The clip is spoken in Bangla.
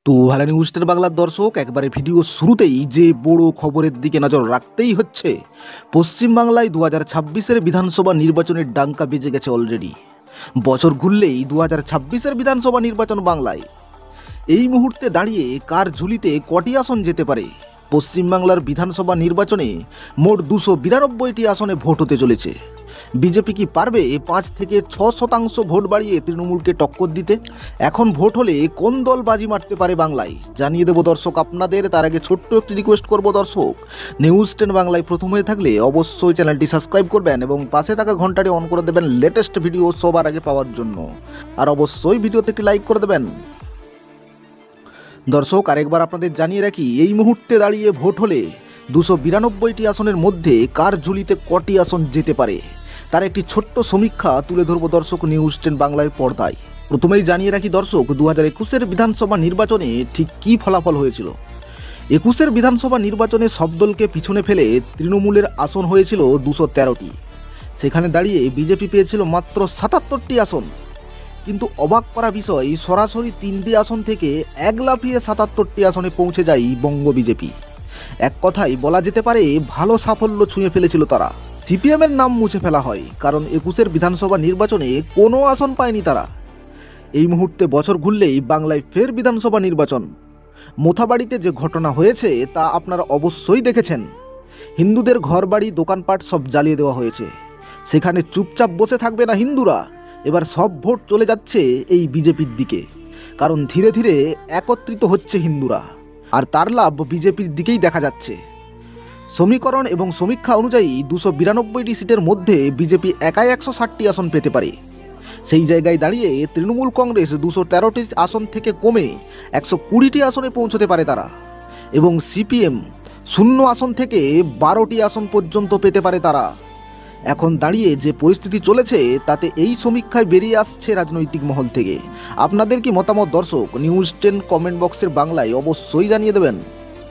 তো ভালো নিউজ টেন বাংলার দর্শক, একবারে ভিডিও শুরুতেই যে বড় খবরের দিকে নজর রাখতেই হচ্ছে। পশ্চিমবাংলায় 2026-এর বিধানসভা নির্বাচনের ডাঙ্কা বেজে গেছে অলরেডি। বছর ঘুরলেই 2026-এর বিধানসভা নির্বাচন বাংলায়। এই মুহূর্তে দাঁড়িয়ে কার ঝুলিতে কটি আসন যেতে পারে? পশ্চিমবাংলার বিধানসভা নির্বাচনে মোট 292টি আসনে ভোট হতে চলেছে। বিজেপি কি পারবে 5 থেকে 6% ভোট বাড়িয়ে তৃণমূলকে টক্কর দিতে? এখন ভোট হলে কোন দল বাজি মারতে পারে বাংলায় জানিয়ে দেব দর্শক আপনাদের। তার আগে ছোট্ট একটি রিকোয়েস্ট করব দর্শক, নিউজ 10 বাংলায় প্রথম হয়ে থাকলে অবশ্যই চ্যানেলটি সাবস্ক্রাইব করবেন এবং পাশে থাকা ঘন্টাটি অন করে দেবেন লেটেস্ট ভিডিও সবার আগে পাওয়ার জন্য। আর অবশ্যই ভিডিওতে একটি লাইক করে দেবেন দর্শক। আরেকবার আপনাদের জানিয়ে রাখি, এই মুহূর্তে দাঁড়িয়ে ভোট হলে 292টি আসনের মধ্যে কার ঝুলিতে কটি আসন যেতে পারে তার একটি ছোট্ট সমীক্ষা তুলে ধরব দর্শক নিউজ 10 বাংলার পর্দায়। প্রথমেই জানিয়ে রাখি দর্শক, 2021-এর বিধানসভা নির্বাচনে ঠিক কী ফলাফল হয়েছিল। 21-এর বিধানসভা নির্বাচনে সব দলকে পিছনে ফেলে তৃণমূলের আসন হয়েছিল 213টি। সেখানে দাঁড়িয়ে বিজেপি পেয়েছিল মাত্র 77টি আসন। কিন্তু অবাক করা বিষয়, সরাসরি 3টি আসন থেকে এক লাফিয়ে 77টি আসনে পৌঁছে যায় বঙ্গ বিজেপি। এক কথায় বলা যেতে পারে ভালো সাফল্য ছুঁয়ে ফেলেছিল তারা। সিপিএমের নাম মুছে ফেলা হয়, কারণ 21-এর বিধানসভা নির্বাচনে কোনো আসন পায়নি তারা। এই মুহূর্তে বছর ঘুরলেই বাংলায় ফের বিধানসভা নির্বাচন। মোথাবাড়িতে যে ঘটনা হয়েছে তা আপনারা অবশ্যই দেখেছেন। হিন্দুদের ঘরবাড়ি দোকানপাট সব জ্বালিয়ে দেওয়া হয়েছে। সেখানে চুপচাপ বসে থাকবে না হিন্দুরা। এবার সব ভোট চলে যাচ্ছে এই বিজেপির দিকে, কারণ ধীরে ধীরে একত্রিত হচ্ছে হিন্দুরা, আর তার লাভ বিজেপির দিকেই দেখা যাচ্ছে। সমীকরণ এবং সমীক্ষা অনুযায়ী 292টি সিটের মধ্যে বিজেপি একাই 160টি আসন পেতে পারে। সেই জায়গায় দাঁড়িয়ে তৃণমূল কংগ্রেস 213টি আসন থেকে কমে 120টি আসনে পৌঁছতে পারে তারা, এবং সিপিএম 0 আসন থেকে 12টি আসন পর্যন্ত পেতে পারে তারা। এখন দাঁড়িয়ে যে পরিস্থিতি চলেছে তাতে এই সমীক্ষায় বেরিয়ে আসছে রাজনৈতিক মহল থেকে। আপনাদের কি মতামত দর্শক? নিউজ 10 কমেন্ট বক্সের বাংলায় অবশ্যই জানিয়ে দেবেন।